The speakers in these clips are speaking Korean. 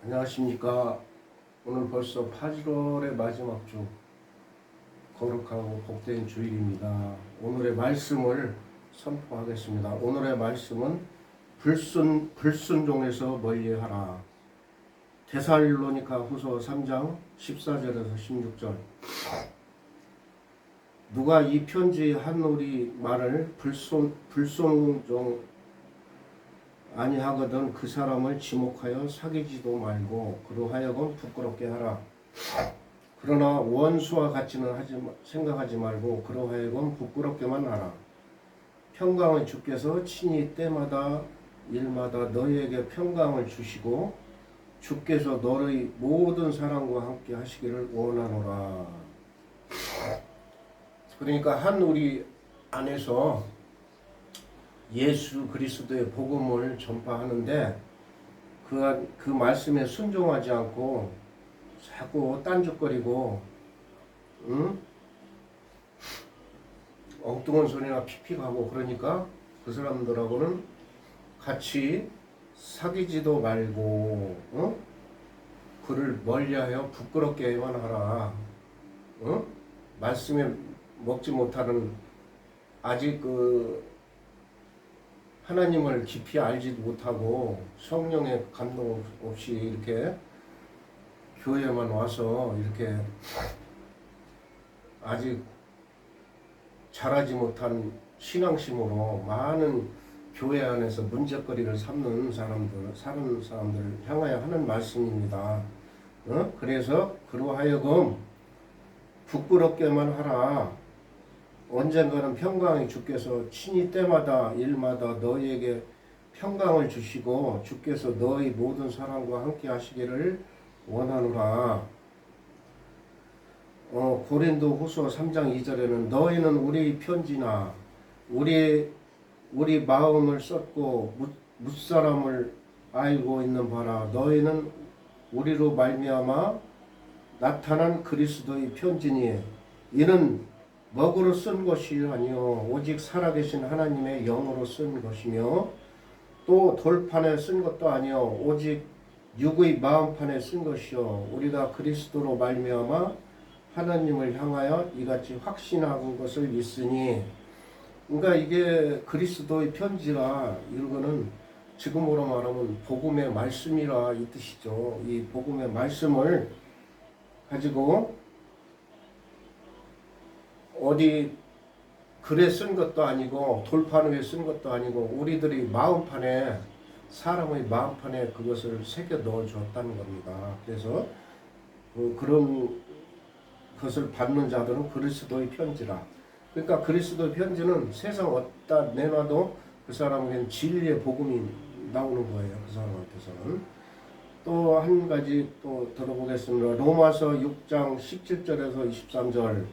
안녕하십니까. 오늘 벌써 8월의 마지막 주, 거룩하고 복된 주일입니다. 오늘의 말씀을 선포하겠습니다. 오늘의 말씀은 불순종에서 멀리하라. 데살로니가 후서 3장 14절에서 16절. 누가 이 편지의 한 우리 말을 불순종 아니하거든 그 사람을 지목하여 사귀지도 말고 그로 하여금 부끄럽게 하라. 그러나 원수와 같이는 생각하지 말고 그로 하여금 부끄럽게만 하라. 평강의 주께서 친히 때마다 일마다 너희에게 평강을 주시고 주께서 너의 모든 사람과 함께 하시기를 원하노라. 그러니까 한 우리 안에서 예수 그리스도의 복음을 전파하는데 그 말씀에 순종하지 않고 자꾸 딴죽거리고 엉뚱한 소리나 픽픽하고 그러니까 그 사람들하고는 같이 사귀지도 말고 그를 멀리하여 부끄럽게만 하라. 말씀에 먹지 못하는 아직 하나님을 깊이 알지도 못하고 성령의 감동 없이 이렇게 교회만 와서 이렇게 아직 자라지 못한 신앙심으로 많은 교회 안에서 문제거리를 삼는 사람들을 향하여 하는 말씀입니다. 그래서 그로 하여금 부끄럽게만 하라. 언젠가는 평강의 주께서 친히 때마다 일마다 너희에게 평강을 주시고 주께서 너희 모든 사람과 함께 하시기를 원하노라. 고린도 후서 3장 2절에는 너희는 우리 편지나 우리 마음을 썼고 뭇사람을 알고 있는 바라. 너희는 우리로 말미암아 나타난 그리스도의 편지니 이는 먹으로 쓴 것이 아니요 오직 살아계신 하나님의 영으로 쓴 것이며 또 돌판에 쓴 것도 아니요 오직 육의 마음판에 쓴 것이요 우리가 그리스도로 말미암아 하나님을 향하여 이같이 확신한 것을 믿으니. 그러니까 이게 그리스도의 편지라 이거는 지금으로 말하면 복음의 말씀이라 이 뜻이죠. 이 복음의 말씀을 가지고 어디 글에 쓴 것도 아니고 돌판 위에 쓴 것도 아니고 우리들이 마음판에 사람의 마음판에 그것을 새겨 넣어 줬다는 겁니다. 그래서 그런 것을 받는 자들은 그리스도의 편지라. 그러니까 그리스도의 편지는 세상 어디다 내놔도 그 사람에게는 진리의 복음이 나오는 거예요. 그 사람한테서는. 또 한 가지 또 들어보겠습니다. 로마서 6장 17절에서 23절.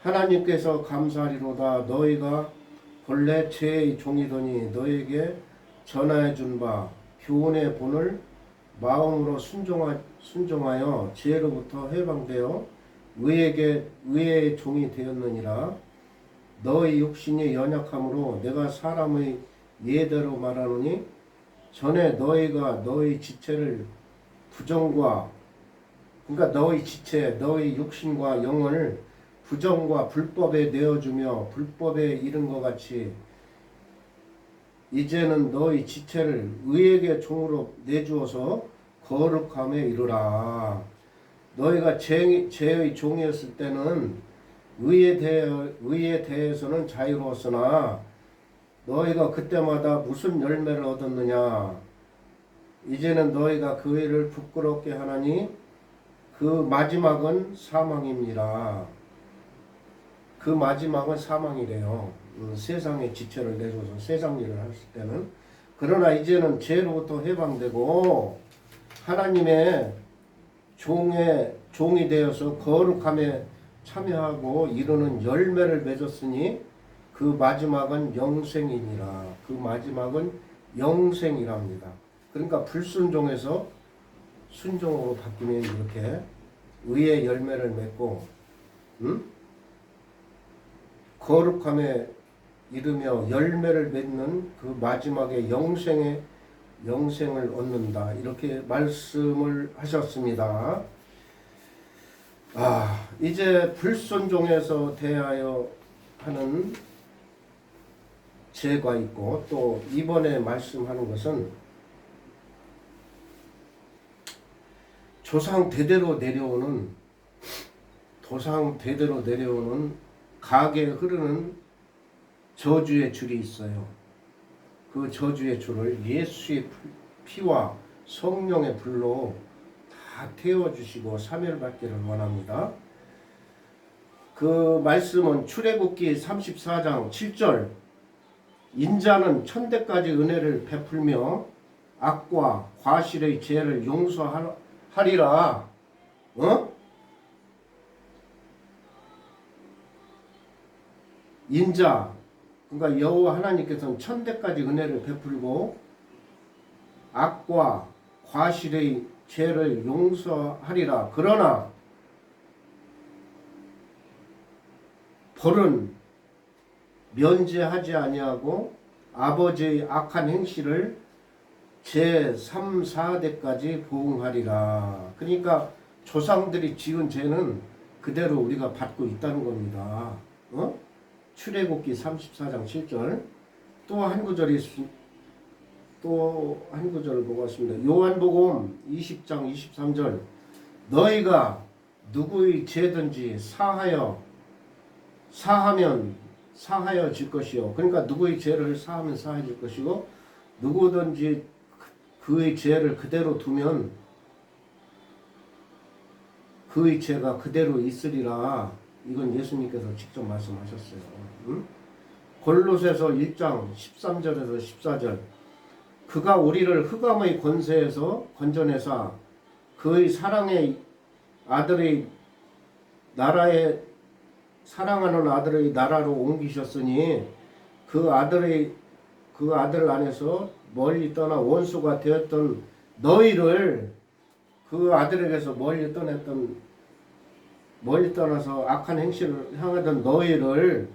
하나님께서 감사하리로다. 너희가 본래 죄의 종이더니 너에게 전하여 준 바 교훈의 본을 마음으로 순종하여 죄로부터 해방되어 의의 종이 되었느니라. 너희 육신이 연약함으로 내가 사람의 예대로 말하노니 전에 너희가 너희 지체를 부정과 그러니까 너희 지체 너희 육신과 영혼을 부정과 불법에 내어주며 불법에 이른 것 같이 이제는 너희 지체를 의에게 종으로 내주어서 거룩함에 이르라. 너희가 죄의 종이었을 때는 의에 대해서는 자유로웠으나 너희가 그때마다 무슨 열매를 얻었느냐. 이제는 너희가 그 의를 부끄럽게 하나니 그 마지막은 사망입니다. 그 마지막은 사망이래요. 세상의 지체를 내줘서 세상 일을 했을 때는. 그러나 이제는 죄로부터 해방되고 하나님의 종이 되어서 거룩함에 참여하고 이루는 열매를 맺었으니 그 마지막은 영생이니라. 그 마지막은 영생이랍니다. 그러니까 불순종에서 순종으로 바뀌면 이렇게 의의 열매를 맺고 거룩함에 이르며 열매를 맺는 그 마지막에 영생의 영생을 얻는다. 이렇게 말씀을 하셨습니다. 이제 불순종에서 대하여 하는 죄가 있고, 또 이번에 말씀하는 것은 조상 대대로 내려오는 가게 흐르는 저주의 줄이 있어요. 그 저주의 줄을 예수의 피와 성령의 불로 다 태워주시고 사멸받기를 원합니다. 그 말씀은 출애굽기 34장 7절, 인자는 천대까지 은혜를 베풀며 악과 과실의 죄를 용서하리라. 인자, 그러니까 여호와 하나님께서는 천대까지 은혜를 베풀고 악과 과실의 죄를 용서하리라. 그러나 벌은 면제하지 아니하고 아버지의 악한 행실을 제3, 4대까지 보응하리라. 그러니까 조상들이 지은 죄는 그대로 우리가 받고 있다는 겁니다. 출애굽기 34장 7절. 또 한 구절을 보고 왔습니다. 요한복음 20장 23절. 너희가 누구의 죄든지 사하면 사하여질 것이요. 그러니까 누구의 죄를 사하면 사하여질 것이고, 누구든지 그의 죄를 그대로 두면 그의 죄가 그대로 있으리라. 이건 예수님께서 직접 말씀하셨어요. 골로새서 1장 13절에서 14절. 그가 우리를 흑암의 권세에서 건져내사 그의 사랑의 아들의 나라에 사랑하는 아들의 나라로 옮기셨으니 그 아들 안에서 멀리 떠나 원수가 되었던 너희를, 그 아들에게서 멀리 떠나서 악한 행실을 향하던 너희를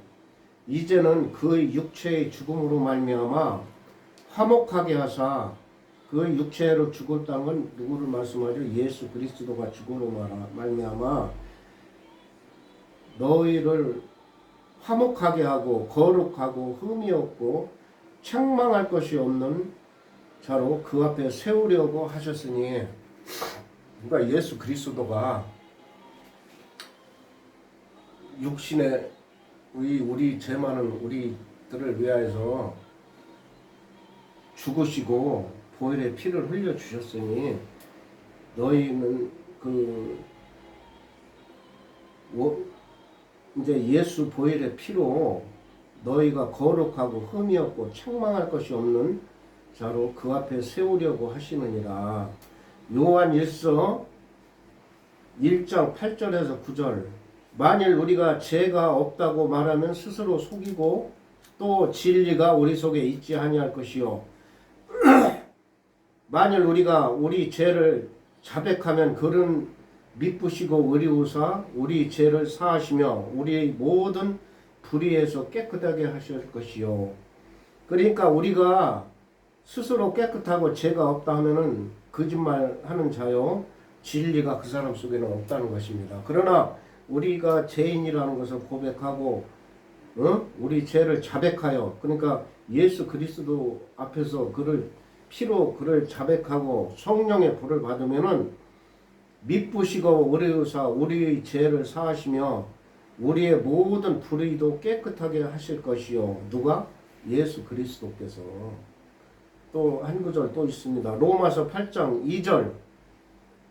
이제는 그의 육체의 죽음으로 말미암아 화목하게 하사, 그의 육체로 죽었다는 건 누구를 말씀하죠? 예수 그리스도가 죽음으로 말미암아 너희를 화목하게 하고 거룩하고 흠이 없고 책망할 것이 없는 자로 그 앞에 세우려고 하셨으니, 그러니까 예수 그리스도가 육신의 우리 죄 많은 우리들을 위하여서 죽으시고 보혈의 피를 흘려 주셨으니 너희는 이제 예수 보혈의 피로 너희가 거룩하고 흠이 없고 책망할 것이 없는 자로 그 앞에 세우려고 하시느니라. 요한 1서 1장 8절에서 9절. 만일 우리가 죄가 없다고 말하면 스스로 속이고 또 진리가 우리 속에 있지 아니할 것이요. 만일 우리가 우리 죄를 자백하면 그는 미쁘시고 의리우사 우리 죄를 사하시며 우리의 모든 불의에서 깨끗하게 하실 것이요. 그러니까 우리가 스스로 깨끗하고 죄가 없다 하면은 거짓말하는 자요, 진리가 그 사람 속에는 없다는 것입니다. 그러나 우리가 죄인이라는 것을 고백하고 우리 죄를 자백하여, 그러니까 예수 그리스도 앞에서 피로 그를 자백하고 성령의 불을 받으면은 미쁘시고 의리우사 우리의 죄를 사하시며 우리의 모든 불의도 깨끗하게 하실 것이요. 누가? 예수 그리스도께서. 또 한 구절 또 있습니다. 로마서 8장 2절.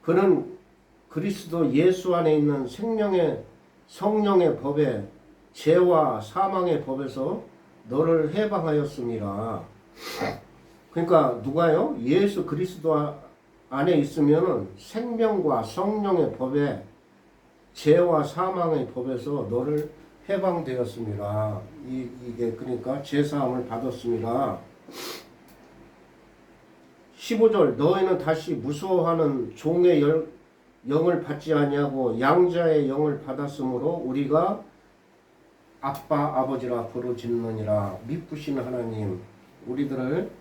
그는 그리스도 예수 안에 있는 성령의 법에 죄와 사망의 법에서 너를 해방하였습니다. 그러니까 누가요? 예수 그리스도 안에 있으면은 생명과 성령의 법에 죄와 사망의 법에서 너를 해방되었습니다. 이게 그러니까 죄사함을 받았습니다. 15절. 너희는 다시 무서워하는 종의 영을 받지 아니하고 양자의 영을 받았으므로 우리가 아빠 아버지라 부르짖느니라. 미쁘신 하나님, 우리들을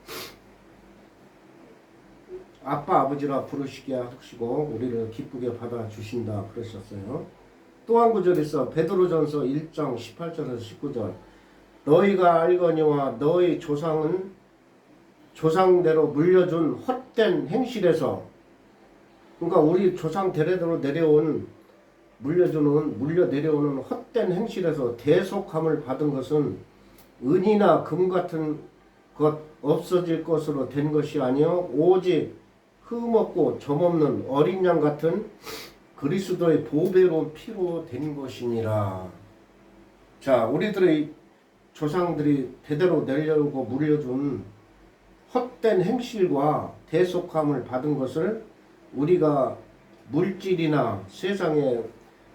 아빠 아버지라 부르시게 하시고 우리를 기쁘게 받아주신다 그러셨어요. 또 한 구절 있어. 베드로전서 1장 18절에서 19절. 너희가 알거니와 너희 조상은 조상대로 물려준 헛된 행실에서, 그러니까 우리 조상 대대로 물려 내려오는 헛된 행실에서 대속함을 받은 것은 은이나 금 같은 것 없어질 것으로 된 것이 아니요 오직 흠없고 점없는 어린 양 같은 그리스도의 보배로운 피로 된 것이니라. 자, 우리들의 조상들이 대대로 내려오고 물려준 헛된 행실과 대속함을 받은 것을 우리가 물질이나 세상의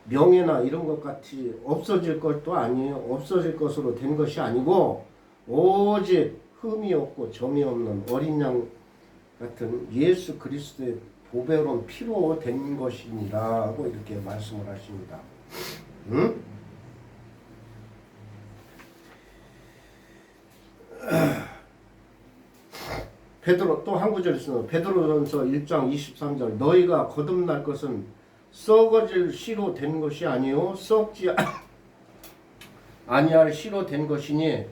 명예나 이런 것 같이 없어질 것도 아니에요. 없어질 것으로 된 것이 아니고 오직 흠이 없고 점이 없는 어린 양 같은 예수 그리스도의 보배로운 피로 된 것이니라고 이렇게 말씀을 하십니다. 응? 베드로 또 한 구절 있습니다. 베드로전서 1장 23절. 너희가 거듭날 것은 썩어질 씨로 된 것이 아니요 썩지 아니할 씨로 된 것이니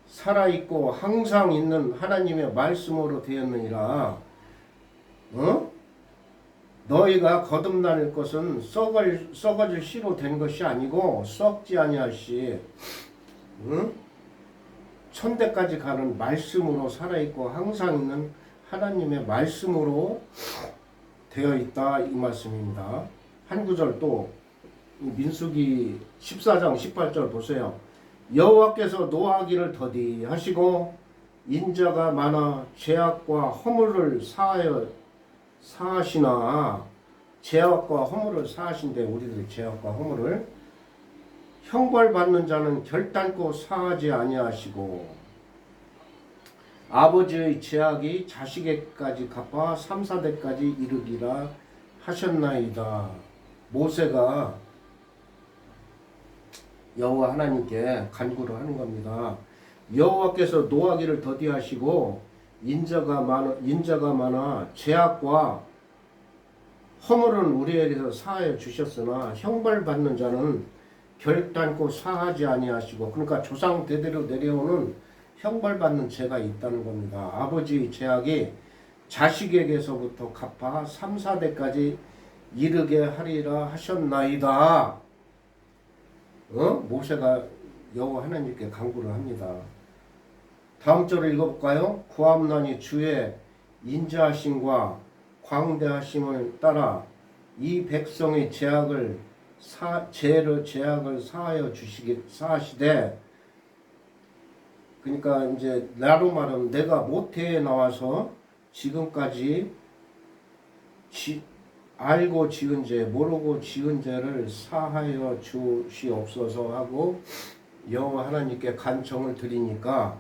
살아있고 항상 있는 하나님의 말씀으로 되었느니라. 너희가 거듭날 것은 썩어질 씨로 된 것이 아니고 썩지 아니할 씨, 천대까지 가는 말씀으로 살아있고 항상 있는 하나님의 말씀으로 되어 있다 이 말씀입니다. 한 구절 또 민수기 14장 18절 보세요. 여호와께서 노하기를 더디하시고 인자가 많아 죄악과 허물을 사하시나. 죄악과 허물을 사하신데 우리들의 죄악과 허물을 형벌받는 자는 결단코 사하지 아니하시고 아버지의 죄악이 자식에게까지 갚아 3, 4대까지 이르기라 하셨나이다. 모세가 여호와 하나님께 간구를 하는 겁니다. 여호와께서 노하기를 더디하시고 인자가 많아 죄악과 허물은 우리에게서 사하여 주셨으나 형벌받는 자는 결단코 사하지 아니하시고, 그러니까 조상 대대로 내려오는 형벌받는 죄가 있다는 겁니다. 아버지의 죄악이 자식에게서부터 갚아 3, 4대까지 이르게 하리라 하셨나이다. 모세가 여호와 하나님께 간구를 합니다. 다음 절을 읽어볼까요? 구함나니 주의 인자하심과 광대하심을 따라 이 백성의 죄악을 사하여 사하시되, 그러니까 이제 나로 말하면 내가 모태에 나와서 지금까지 알고 지은 죄, 모르고 지은 죄를 사하여 주시옵소서 하고 여호와 하나님께 간청을 드리니까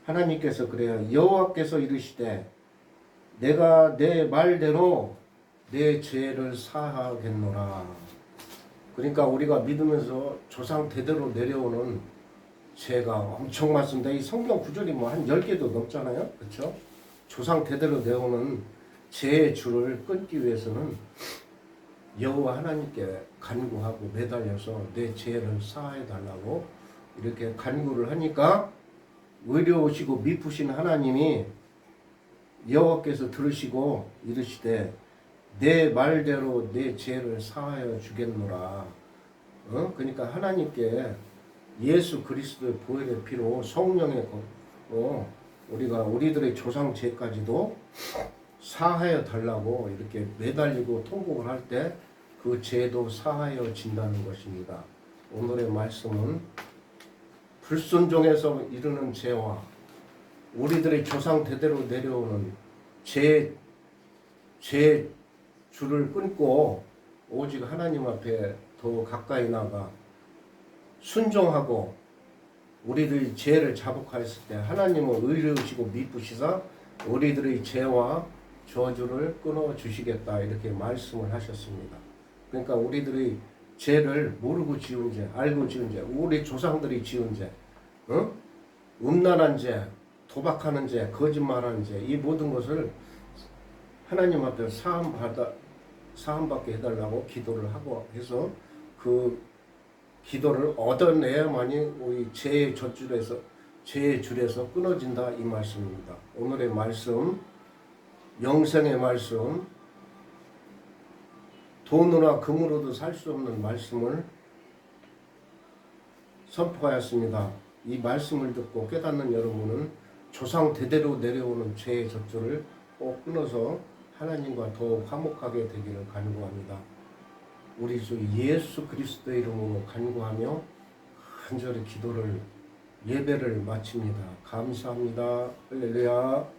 하나님께서 그래요. 여호와께서 이르시되 내가 내 말대로 내 죄를 사하겠노라. 그러니까 우리가 믿으면서 조상 대대로 내려오는 죄가 엄청 많습니다. 이 성경 구절이 뭐 한 10개도 넘잖아요. 그렇죠? 조상 대대로 내려오는 죄의 줄을 끊기 위해서는 여호와 하나님께 간구하고 매달려서 내 죄를 사하여 달라고 이렇게 간구를 하니까 의로우시고 미쁘신 하나님이 여호와께서 들으시고 이르시되 내 말대로 내 죄를 사하여 주겠노라. 그러니까 하나님께 예수 그리스도의 보혈의 피로 성령의 우리가 우리들의 조상 죄까지도 사하여 달라고 이렇게 매달리고 통곡을 할 때 그 죄도 사하여 진다는 것입니다. 오늘의 말씀은 불순종에서 이르는 죄와 우리들의 조상 대대로 내려오는 죄 줄을 끊고 오직 하나님 앞에 더 가까이 나가 순종하고 우리들의 죄를 자복하였을 때 하나님은 의로우시고 미쁘시사 우리들의 죄와 저주를 끊어주시겠다 이렇게 말씀을 하셨습니다. 그러니까 우리들의 죄를 모르고 지은 죄, 알고 지은 죄, 우리 조상들이 지은 죄, 음란한 죄, 도박하는 죄, 거짓말하는 죄, 이 모든 것을 하나님 앞에 사함받게 해달라고 기도를 하고 해서 그 기도를 얻어내야만이 우리 죄의 줄에서 끊어진다 이 말씀입니다. 오늘의 말씀, 영생의 말씀, 돈으로나 금으로도 살 수 없는 말씀을 선포하였습니다. 이 말씀을 듣고 깨닫는 여러분은 조상 대대로 내려오는 죄의 젖줄을 꼭 끊어서 하나님과 더욱 화목하게 되기를 간구합니다. 우리 주 예수 그리스도의 이름으로 간구하며 간절히 기도를 예배를 마칩니다. 감사합니다. 할렐루야.